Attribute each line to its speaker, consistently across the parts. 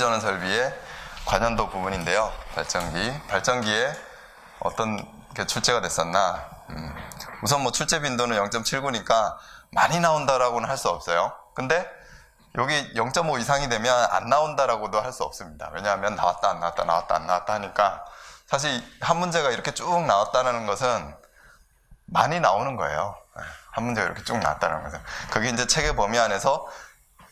Speaker 1: 예비전원 설비의 관연도 부분인데요. 발전기에 어떤 게 출제가 됐었나. 우선 뭐 출제 빈도는 0.79니까 많이 나온다라고는 할 수 없어요. 근데 여기 0.5 이상이 되면 안 나온다라고도 할 수 없습니다. 왜냐하면 나왔다 안 나왔다 나왔다 안 나왔다 하니까 사실 한 문제가 이렇게 쭉 나왔다는 것은 많이 나오는 거예요. 한 문제가 이렇게 쭉 나왔다는 것은. 그게 이제 책의 범위 안에서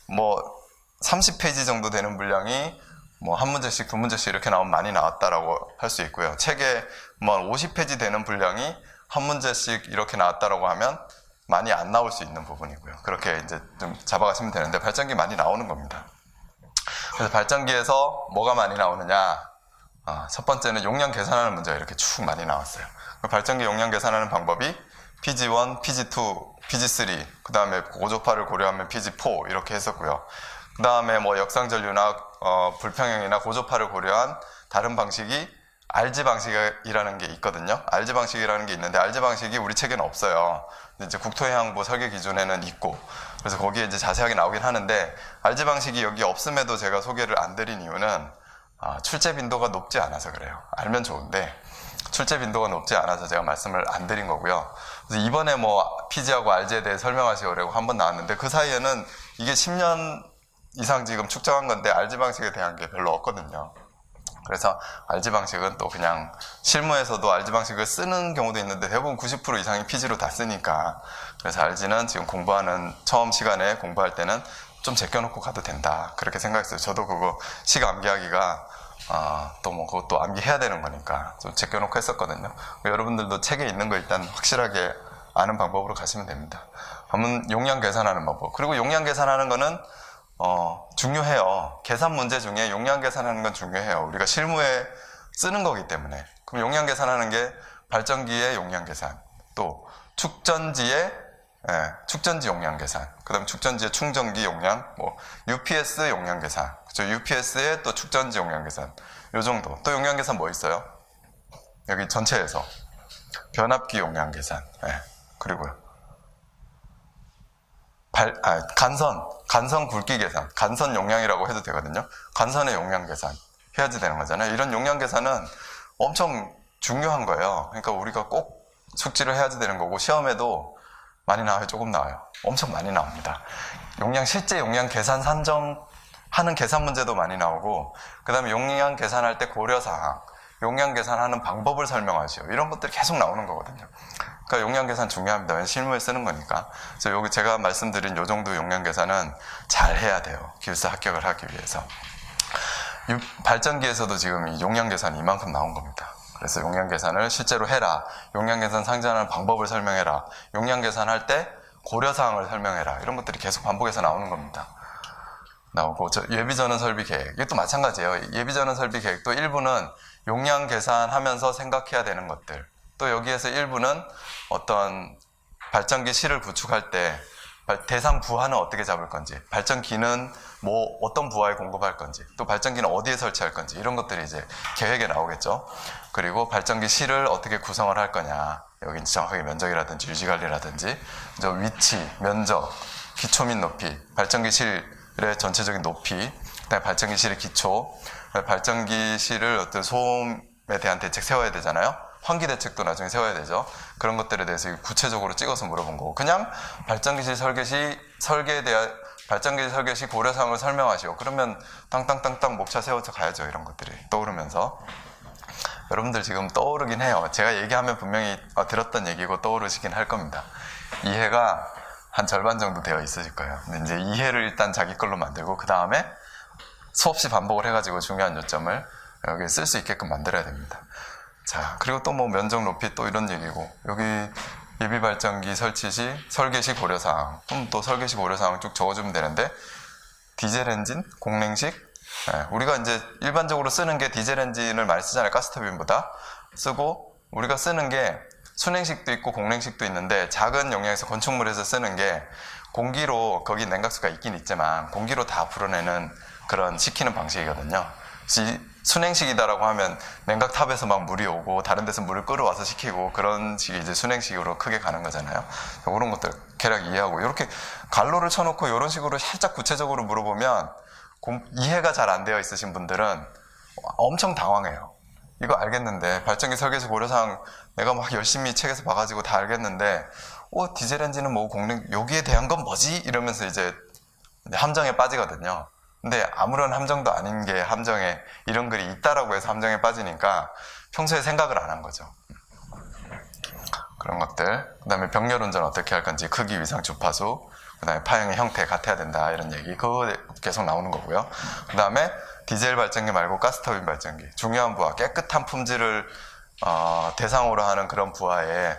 Speaker 1: 뭐 30페이지 정도 되는 분량이 뭐 한 문제씩 두 문제씩 이렇게 나오면 많이 나왔다라고 할 수 있고요. 책에 뭐 50페이지 되는 분량이 한 문제씩 이렇게 나왔다라고 하면 많이 안 나올 수 있는 부분이고요. 그렇게 이제 좀 잡아가시면 되는데 발전기 많이 나오는 겁니다. 그래서 발전기에서 뭐가 많이 나오느냐? 첫 번째는 용량 계산하는 문제가 이렇게 쭉 많이 나왔어요. 발전기 용량 계산하는 방법이 PG1, PG2, PG3, 그 다음에 고조파를 고려하면 PG4 이렇게 했었고요. 그 다음에 뭐 역상전류나 불평형이나 고조파를 고려한 다른 방식이 RG 방식이라는 게 있거든요. RG 방식이라는 게 있는데 RG 방식이 우리 책에는 없어요. 이제 국토해양부 설계 기준에는 있고, 그래서 거기에 이제 자세하게 나오긴 하는데 RG 방식이 여기 없음에도 제가 소개를 안 드린 이유는 출제 빈도가 높지 않아서 그래요. 알면 좋은데 출제 빈도가 높지 않아서 제가 말씀을 안 드린 거고요. 그래서 이번에 뭐 PG하고 RG에 대해 설명하시오라고 한번 나왔는데 그 사이에는 이게 10년 이상 지금 축적한 건데 RG 방식에 대한 게 별로 없거든요. 그래서 RG 방식은 또 그냥 실무에서도 RG 방식을 쓰는 경우도 있는데 대부분 90% 이상이 PG로 다 쓰니까, 그래서 RG는 지금 공부하는 처음 시간에 공부할 때는 좀 제껴놓고 가도 된다 그렇게 생각했어요. 저도 그거 식 암기하기가 또 뭐 그것도 암기해야 되는 거니까 좀 제껴놓고 했었거든요. 여러분들도 책에 있는 거 일단 확실하게 아는 방법으로 가시면 됩니다. 한번 용량 계산하는 방법. 그리고 용량 계산하는 거는 중요해요. 계산 문제 중에 용량 계산하는 건 중요해요. 우리가 실무에 쓰는 거기 때문에. 그럼 용량 계산하는 게 발전기의 용량 계산, 또 축전지 용량 계산, 그 다음에 축전지의 충전기 용량, 뭐 UPS 용량 계산, 그렇죠? UPS의 또 축전지 용량 계산, 요 정도. 또 용량 계산 뭐 있어요? 여기 전체에서 변압기 용량 계산, 그리고요. 간선 굵기 계산, 간선 용량이라고 해도 되거든요. 간선의 용량 계산 해야지 되는 거잖아요. 이런 용량 계산은 엄청 중요한 거예요. 그러니까 우리가 꼭 숙지를 해야지 되는 거고, 시험에도 많이 나와요? 조금 나와요? 엄청 많이 나옵니다. 실제 용량 계산 산정하는 계산 문제도 많이 나오고, 그 다음에 용량 계산할 때 고려사항, 용량 계산하는 방법을 설명하시오, 이런 것들이 계속 나오는 거거든요. 그러니까 용량 계산 중요합니다. 왜냐면 실무에 쓰는 거니까. 그래서 여기 제가 말씀드린 요 정도 용량 계산은 잘 해야 돼요. 기술사 합격을 하기 위해서. 발전기에서도 지금 이 용량 계산이 이만큼 나온 겁니다. 그래서 용량 계산을 실제로 해라, 용량 계산 상정하는 방법을 설명해라, 용량 계산할 때 고려사항을 설명해라, 이런 것들이 계속 반복해서 나오는 겁니다. 나오고, 예비전원 설비 계획, 이것도 마찬가지예요. 예비전원 설비 계획도 일부는 용량 계산하면서 생각해야 되는 것들, 또 여기에서 일부는 어떤 발전기 실을 구축할 때 대상 부하는 어떻게 잡을 건지, 발전기는 뭐 어떤 부하에 공급할 건지, 또 발전기는 어디에 설치할 건지, 이런 것들이 이제 계획에 나오겠죠. 그리고 발전기 실을 어떻게 구성을 할 거냐, 여기 정확하게 면적이라든지 유지관리라든지, 위치, 면적, 기초 및 높이, 발전기 실의 전체적인 높이, 그다음에 발전기 실의 기초, 발전기 실을 어떤 소음에 대한 대책 세워야 되잖아요. 환기 대책도 나중에 세워야 되죠. 그런 것들에 대해서 구체적으로 찍어서 물어본 거고, 그냥 발전기실 설계에 대한 발전기실 설계 시 고려사항을 설명하시오. 그러면 땅땅땅땅 목차 세워서 가야죠. 이런 것들이 떠오르면서. 여러분들 지금 떠오르긴 해요. 제가 얘기하면 분명히 들었던 얘기고 떠오르시긴 할 겁니다. 이해가 한 절반 정도 되어 있으실 거예요. 근데 이제 이해를 일단 자기 걸로 만들고, 그 다음에 수없이 반복을 해가지고 중요한 요점을 여기에 쓸 수 있게끔 만들어야 됩니다. 자, 그리고 또 뭐 면적 높이 또 이런 얘기고, 여기 예비발전기 설치 시 설계 시 고려사항, 그럼 또 설계 시 고려사항을 쭉 적어주면 되는데, 디젤 엔진, 공랭식, 우리가 이제 일반적으로 쓰는 게 디젤 엔진을 많이 쓰잖아요. 가스터빈보다 쓰고, 우리가 쓰는 게 순행식도 있고 공랭식도 있는데, 작은 용량에서 건축물에서 쓰는 게 공기로, 거기 냉각수가 있긴 있지만 공기로 다 불어내는 그런 식히는 방식이거든요. 순행식이다라고 하면 냉각탑에서 막 물이 오고 다른 데서 물을 끌어와서 식히고, 그런 식이 이제 순행식으로 크게 가는 거잖아요. 그런 것들 대략 이해하고, 이렇게 갈로를 쳐놓고 이런 식으로 살짝 구체적으로 물어보면 이해가 잘 안 되어 있으신 분들은 엄청 당황해요. 이거 알겠는데, 발전기 설계서 고려사항 내가 막 열심히 책에서 봐가지고 다 알겠는데, 디젤 엔진은 뭐 공력, 여기에 대한 건 뭐지? 이러면서 이제 함정에 빠지거든요. 근데 아무런 함정도 아닌 게 함정에 이런 글이 있다라고 해서 함정에 빠지니까 평소에 생각을 안 한 거죠. 그런 것들. 그 다음에 병렬 운전 어떻게 할 건지, 크기, 위상, 주파수, 그 다음에 파형의 형태 같아야 된다 이런 얘기, 그거 계속 나오는 거고요. 그 다음에 디젤 발전기 말고 가스터빈 발전기, 중요한 부하, 깨끗한 품질을 대상으로 하는 그런 부하에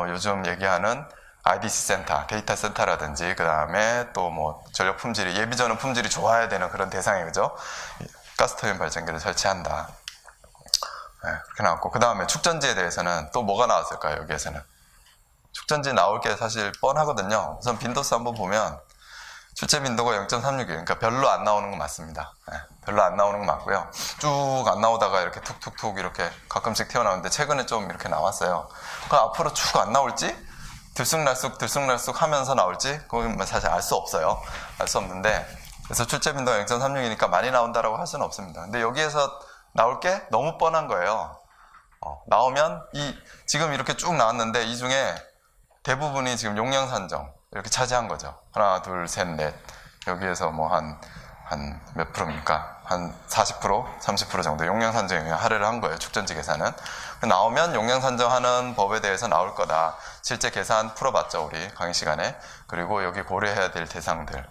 Speaker 1: 요즘 얘기하는 IDC 센터, 데이터 센터라든지, 그 다음에 또 뭐 전력 품질이, 예비전원 품질이 좋아야 되는 그런 대상에, 그죠? 가스터빈 발전기를 설치한다. 네, 그렇게 나왔고, 그 다음에 축전지에 대해서는 또 뭐가 나왔을까요, 여기에서는? 축전지 나올 게 사실 뻔하거든요. 우선 빈도수 한번 보면, 출제 빈도가 0.36이에요. 그러니까 별로 안 나오는 건 맞습니다. 네, 별로 안 나오는 건 맞고요. 쭉 안 나오다가 이렇게 툭툭툭 이렇게 가끔씩 튀어나오는데, 최근에 좀 이렇게 나왔어요. 그럼 앞으로 쭉 안 나올지? 들쑥날쑥 하면서 나올지? 그건 사실 알 수 없어요. 알 수 없는데, 그래서 출제 빈도가 0.36이니까 많이 나온다라고 할 수는 없습니다. 근데 여기에서 나올 게 너무 뻔한 거예요. 나오면 지금 이렇게 쭉 나왔는데, 이 중에 대부분이 지금 용량 산정 이렇게 차지한 거죠. 하나, 둘, 셋, 넷. 여기에서 뭐 한 몇 프로입니까? 한 40%, 30% 정도 용량 산정에 할애를 한 거예요. 축전지 계산은. 나오면 용량 산정하는 법에 대해서 나올 거다. 실제 계산 풀어봤죠, 우리 강의 시간에. 그리고 여기 고려해야 될 대상들,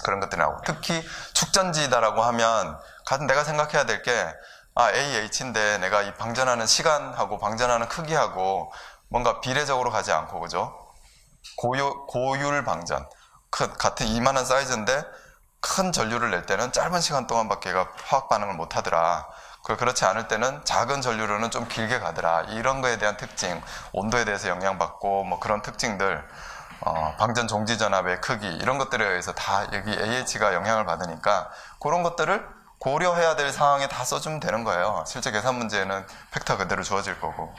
Speaker 1: 그런 것들이 나오고, 특히 축전지다라고 하면 내가 생각해야 될 게 AH인데 내가 이 방전하는 시간하고 방전하는 크기하고 뭔가 비례적으로 가지 않고, 그죠? 고율 방전, 같은 이만한 사이즈인데 큰 전류를 낼 때는 짧은 시간 동안밖에 얘가 화학 반응을 못 하더라. 그렇지 않을 때는 작은 전류로는 좀 길게 가더라. 이런 거에 대한 특징, 온도에 대해서 영향받고 뭐 그런 특징들, 방전 종지 전압의 크기, 이런 것들에 의해서 다 여기 AH가 영향을 받으니까 그런 것들을 고려해야 될 상황에 다 써주면 되는 거예요. 실제 계산 문제에는 팩터 그대로 주어질 거고.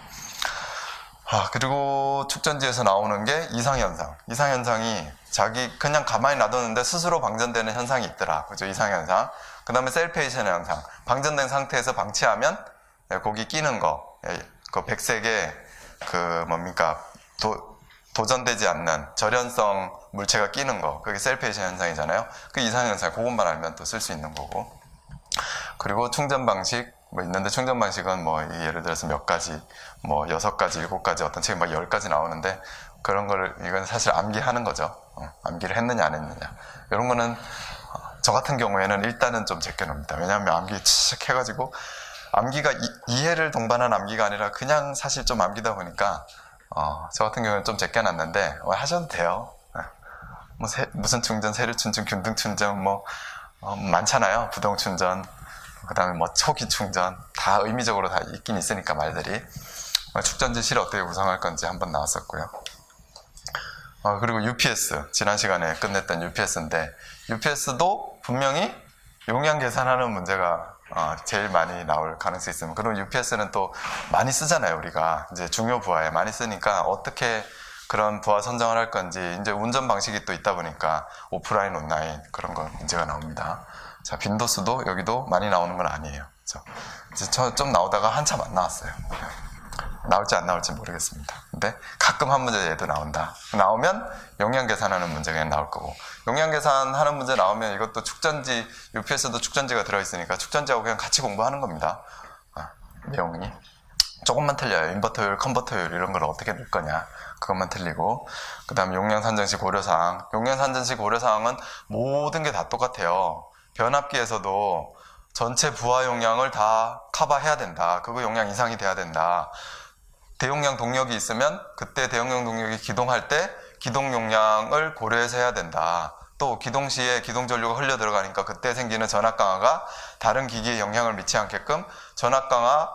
Speaker 1: 그리고 축전지에서 나오는 게 이상현상. 이상현상이 그냥 가만히 놔뒀는데 스스로 방전되는 현상이 있더라. 그죠? 이상현상. 그 다음에 셀페이션 현상. 방전된 상태에서 방치하면 거기 끼는 거. 그 백색의 도전되지 않는 절연성 물체가 끼는 거. 그게 셀페이션 현상이잖아요. 그 이상현상. 그것만 알면 또 쓸 수 있는 거고. 그리고 충전 방식. 있는데, 충전 방식은 예를 들어서 몇 가지, 6가지, 7가지, 어떤 책에 10가지 나오는데, 그런 거를, 이건 사실 암기하는 거죠. 암기를 했느냐, 안 했느냐. 이런 거는, 저 같은 경우에는 일단은 좀 제껴놓습니다. 왜냐하면 암기 칙 해가지고, 암기가 이해를 동반한 암기가 아니라 그냥 사실 좀 암기다 보니까, 저 같은 경우는 좀 제껴놨는데, 하셔도 돼요. 무슨 충전, 세류 충전, 균등 충전, 많잖아요. 부동 충전. 그 다음에 초기 충전, 다 의미적으로 다 있긴 있으니까 말들이. 축전지 실을 어떻게 구성할 건지 한번 나왔었고요. 그리고 UPS, 지난 시간에 끝냈던 UPS인데, UPS도 분명히 용량 계산하는 문제가 제일 많이 나올 가능성이 있습니다. 그리고 UPS는 또 많이 쓰잖아요, 우리가. 이제 중요 부하에 많이 쓰니까 어떻게 그런 부하 선정을 할 건지, 이제 운전 방식이 또 있다 보니까 오프라인, 온라인 그런 거 문제가 나옵니다. 자, 빈도수도 여기도 많이 나오는 건 아니에요. 이제 좀 나오다가 한참 안 나왔어요. 나올지 안 나올지 모르겠습니다. 근데 가끔 한 문제 얘도 나온다. 나오면 용량 계산하는 문제가 그냥 나올 거고, 용량 계산하는 문제 나오면 이것도 축전지, UPS도 축전지가 들어있으니까 축전지하고 그냥 같이 공부하는 겁니다. 내용이 조금만 틀려요. 인버터율, 컨버터율 이런 걸 어떻게 넣을 거냐, 그것만 틀리고. 그 다음 용량 산정시 고려사항. 용량 산정시 고려사항은 모든 게 다 똑같아요. 변압기에서도 전체 부하 용량을 다 커버해야 된다. 그거 용량 이상이 돼야 된다. 대용량 동력이 있으면 그때 대용량 동력이 기동할 때 기동 용량을 고려해서 해야 된다. 또 기동 시에 기동 전류가 흘려 들어가니까 그때 생기는 전압 강화가 다른 기기에 영향을 미치지 않게끔 전압 강화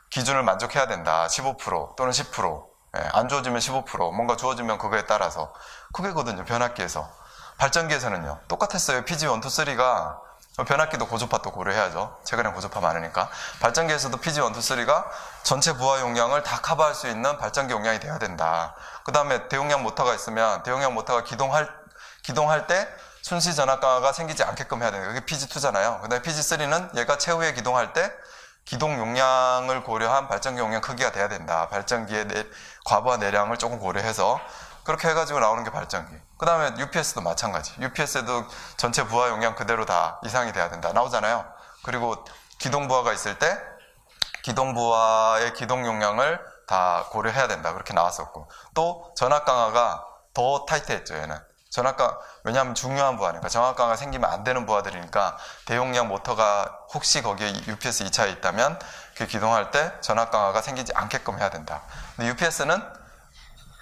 Speaker 1: 기준을 만족해야 된다. 15% 또는 10%. 안 주어지면 15%. 뭔가 주어지면 그거에 따라서. 그게거든요, 변압기에서. 발전기에서는요, 똑같았어요. PG1, 2, 3가 변압기도 고주파 또 고려해야죠. 최근에 고주파 많으니까. 발전기에서도 PG1, 2, 3가 전체 부하 용량을 다 커버할 수 있는 발전기 용량이 돼야 된다. 그 다음에 대용량 모터가 있으면 대용량 모터가 기동할 때 순시 전압 강화가 생기지 않게끔 해야 되는 그게 PG2잖아요. 그 다음에 PG3는 얘가 최후에 기동할 때 기동 용량을 고려한 발전기 용량 크기가 돼야 된다. 발전기의 과부하 내량을 조금 고려해서 그렇게 해가지고 나오는 게 발전기. 그 다음에 UPS도 마찬가지. UPS에도 전체 부하 용량 그대로 다 이상이 돼야 된다. 나오잖아요. 그리고 기동 부하가 있을 때 기동 부하의 기동 용량을 다 고려해야 된다. 그렇게 나왔었고. 또 전압 강화가 더 타이트했죠. 얘는. 왜냐하면 중요한 부하니까 정압 강화가 생기면 안 되는 부하들이니까 대용량 모터가 혹시 거기에 UPS 2차에 있다면 그 기동할 때 전압 강화가 생기지 않게끔 해야 된다. 근데 UPS는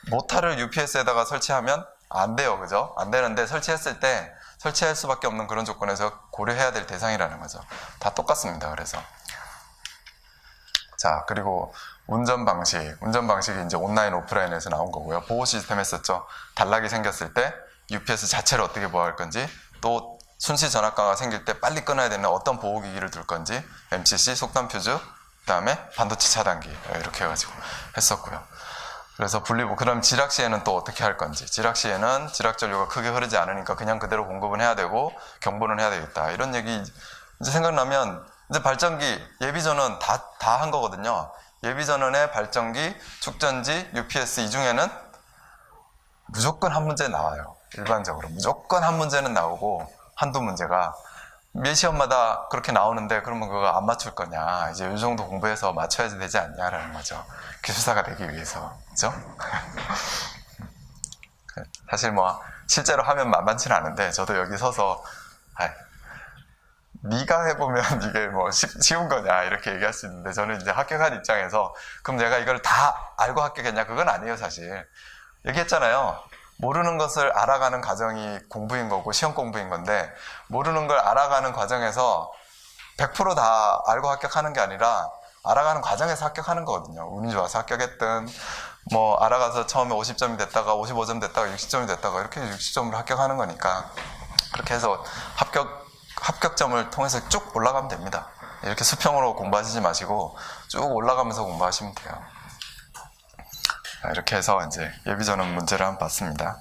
Speaker 1: 모터를 UPS에다가 설치하면 안 돼요. 그죠? 안 되는데 설치했을 때 설치할 수밖에 없는 그런 조건에서 고려해야 될 대상이라는 거죠. 다 똑같습니다. 그래서 자, 그리고 운전 방식이 이제 온라인 오프라인에서 나온 거고요. 보호 시스템 했었죠. 단락이 생겼을 때 UPS 자체를 어떻게 보호할 건지, 또 순시 전압 강화가 생길 때 빨리 끊어야 되는 어떤 보호기기를 둘 건지, MCC, 속단 퓨즈, 그 다음에 반도체 차단기 이렇게 해가지고 했었고요. 그래서 그럼 지락 시에는 또 어떻게 할 건지, 지락 시에는 지락 전류가 크게 흐르지 않으니까 그냥 그대로 공급은 해야 되고 경보는 해야 되겠다. 이런 얘기 이제 생각나면 이제 발전기 예비전원 다 한 거거든요. 예비전원의 발전기, 축전지, UPS 이 중에는 무조건 한 문제 나와요. 일반적으로 무조건 한 문제는 나오고 한두 문제가 매 시험마다 그렇게 나오는데 그러면 그거 안 맞출 거냐, 이제 이 정도 공부해서 맞춰야지 되지 않냐라는 거죠. 기술사가 되기 위해서. 그죠? 사실 뭐 실제로 하면 만만치는 않은데 저도 여기 서서 네가 해보면 이게 뭐 쉬운 거냐 이렇게 얘기할 수 있는데, 저는 이제 합격한 입장에서 그럼 내가 이걸 다 알고 합격했냐, 그건 아니에요. 사실 얘기했잖아요. 모르는 것을 알아가는 과정이 공부인 거고 시험 공부인 건데, 모르는 걸 알아가는 과정에서 100% 다 알고 합격하는 게 아니라 알아가는 과정에서 합격하는 거거든요. 운이 좋아서 합격했든 뭐 알아가서 처음에 50점이 됐다가 55점 됐다가 60점이 됐다가 이렇게 60점으로 합격하는 거니까, 그렇게 해서 합격점을 통해서 쭉 올라가면 됩니다. 이렇게 수평으로 공부하시지 마시고 쭉 올라가면서 공부하시면 돼요. 이렇게 해서 이제 예비전원 문제를 한번 봤습니다.